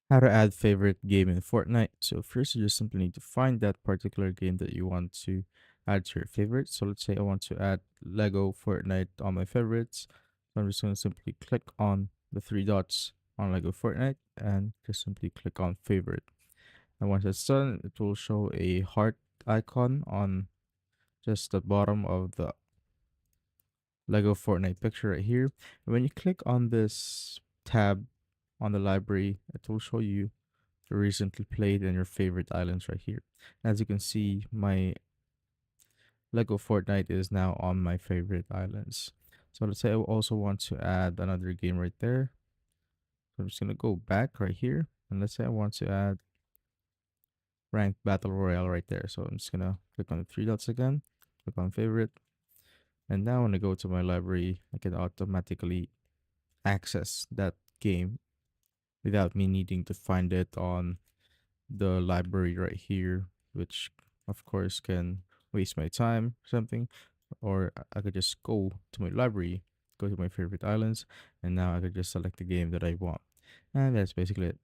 How to add favorite game in Fortnite. So first, you just simply need to find that particular game that you want to add to your favorites. So let's say I want to add Lego Fortnite on my favorites. So I'm just going to simply click on the three dots on Lego Fortnite and just simply click on favorite. And once it's done, it will show a heart icon on just the bottom of the Lego Fortnite picture right here. And when you click on this tab on the library, it will show you the recently played and your favorite islands right here. As you can see, my Lego Fortnite is now on my favorite islands. So let's say I also want to add another game right there. So I'm just gonna go back right here, and let's say I want to add ranked battle royale right there. So I'm just gonna click on the three dots again, click on favorite, and now when I go to my library, I can automatically access that game without me needing to find it on the library right here, which of course can waste my time or something. Or I could just go to my library, go to my favorite islands, and now I could just select the game that I want. And that's basically it.